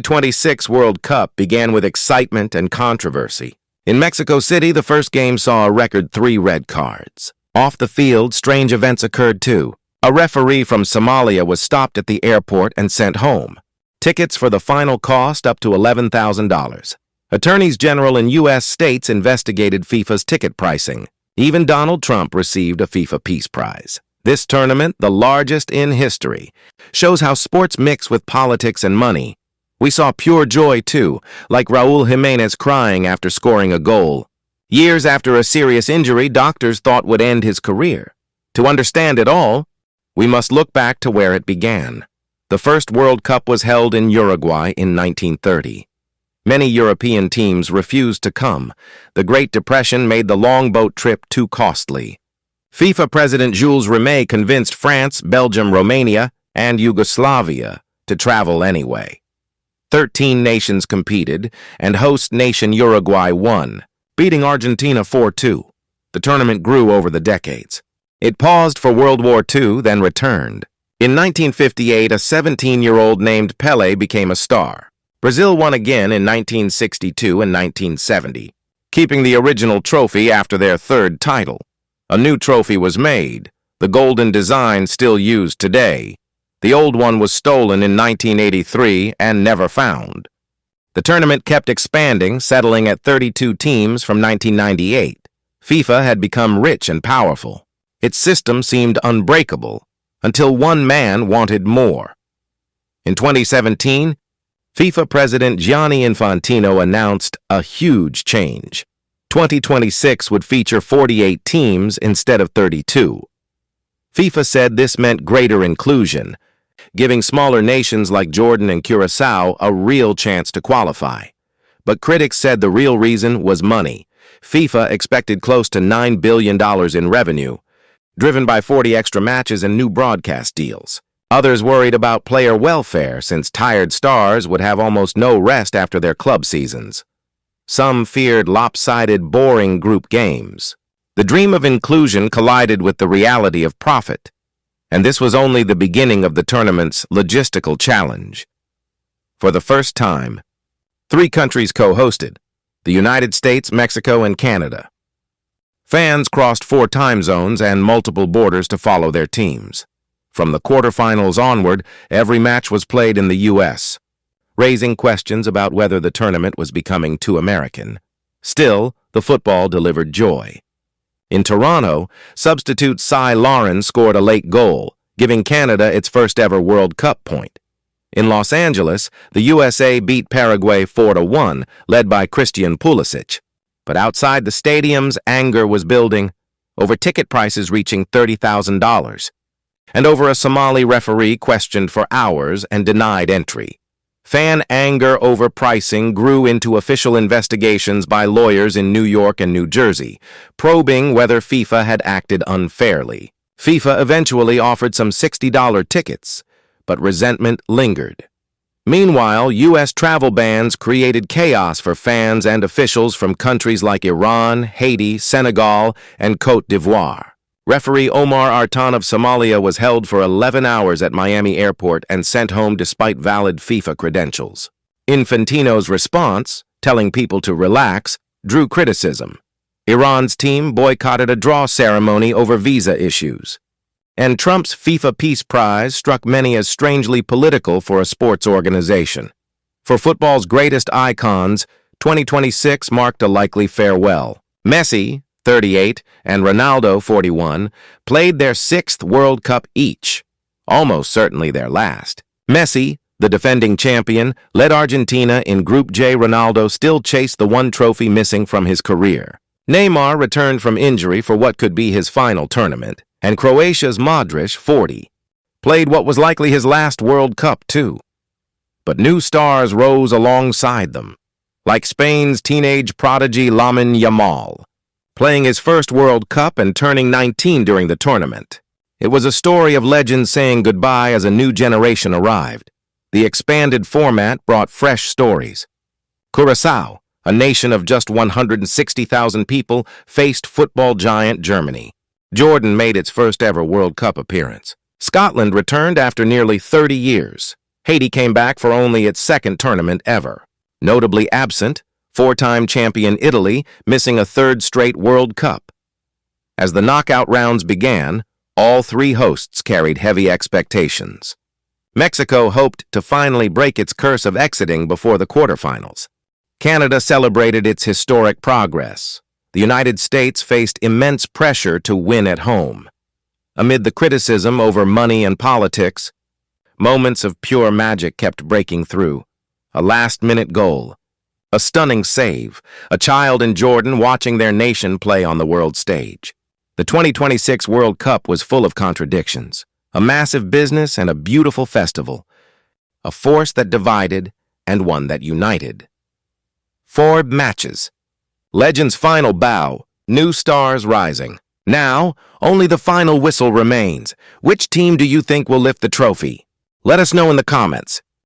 2026 World Cup began with excitement and controversy. In Mexico City, the first game saw a record 3 red cards. Off the field, strange events occurred too. A referee from Somalia was stopped at the airport and sent home. Tickets for the final cost up to $11,000. Attorneys general in U.S. states investigated FIFA's ticket pricing. Even Donald Trump received a FIFA Peace Prize. This tournament, the largest in history, shows how sports mix with politics and money. We saw pure joy, too, like Raul Jimenez crying after scoring a goal. Years after a serious injury doctors thought would end his career. To understand it all, we must look back to where it began. The first World Cup was held in Uruguay in 1930. Many European teams refused to come. The Great Depression made the long boat trip too costly. FIFA President Jules Rimet convinced France, Belgium, Romania, and Yugoslavia to travel anyway. 13 nations competed, and host nation Uruguay won, beating Argentina 4-2. The tournament grew over the decades. It paused for World War II, then returned. In 1958, a 17-year-old named Pelé became a star. Brazil won again in 1962 and 1970, keeping the original trophy after their third title. A new trophy was made, the golden design still used today. The old one was stolen in 1983 and never found. The tournament kept expanding, settling at 32 teams from 1998. FIFA had become rich and powerful. Its system seemed unbreakable, until one man wanted more. In 2017, FIFA President Gianni Infantino announced a huge change. 2026 would feature 48 teams instead of 32. FIFA said this meant greater inclusion, giving smaller nations like Jordan and Curacao a real chance to qualify. But critics said the real reason was money. FIFA expected close to $9 billion in revenue, driven by 40 extra matches and new broadcast deals. Others worried about player welfare since tired stars would have almost no rest after their club seasons. Some feared lopsided, boring group games. The dream of inclusion collided with the reality of profit, and this was only the beginning of the tournament's logistical challenge. For the first time, 3 countries co-hosted: the United States, Mexico, and Canada. Fans crossed 4 time zones and multiple borders to follow their teams. From the quarterfinals onward, every match was played in the U.S., raising questions about whether the tournament was becoming too American. Still, the football delivered joy. In Toronto, substitute Cy Lauren scored a late goal, giving Canada its first-ever World Cup point. In Los Angeles, the USA beat Paraguay 4-1, led by Christian Pulisic. But outside the stadiums, anger was building, over ticket prices reaching $30,000, and over a Somali referee questioned for hours and denied entry. Fan anger over pricing grew into official investigations by lawyers in New York and New Jersey, probing whether FIFA had acted unfairly. FIFA eventually offered some $60 tickets, but resentment lingered. Meanwhile, U.S. travel bans created chaos for fans and officials from countries like Iran, Haiti, Senegal, and Côte d'Ivoire. Referee Omar Artan of Somalia was held for 11 hours at Miami Airport and sent home despite valid FIFA credentials. Infantino's response, telling people to relax, drew criticism. Iran's team boycotted a draw ceremony over visa issues. And Trump's FIFA Peace Prize struck many as strangely political for a sports organization. For football's greatest icons, 2026 marked a likely farewell. Messi, 38, and Ronaldo, 41, played their 6th World Cup each, almost certainly their last. Messi, the defending champion, led Argentina in Group J. Ronaldo still chased the one trophy missing from his career. Neymar returned from injury for what could be his final tournament, and Croatia's Modric, 40, played what was likely his last World Cup too. But new stars rose alongside them, like Spain's teenage prodigy Lamine Yamal, playing his first World Cup and turning 19 during the tournament. It was a story of legends saying goodbye as a new generation arrived. The expanded format brought fresh stories. Curacao, a nation of just 160,000 people, faced football giant Germany. Jordan made its first ever World Cup appearance. Scotland returned after nearly 30 years. Haiti came back for only its second tournament ever. Notably absent, four-time champion Italy missing a third straight World Cup. As the knockout rounds began, all three hosts carried heavy expectations. Mexico hoped to finally break its curse of exiting before the quarterfinals. Canada celebrated its historic progress. The United States faced immense pressure to win at home. Amid the criticism over money and politics, moments of pure magic kept breaking through. A last-minute goal, a stunning save, a child in Jordan watching their nation play on the world stage. The 2026 World Cup was full of contradictions, a massive business and a beautiful festival, a force that divided and one that united. 4 matches. Legends' final bow, new stars rising. Now, only the final whistle remains. Which team do you think will lift the trophy? Let us know in the comments.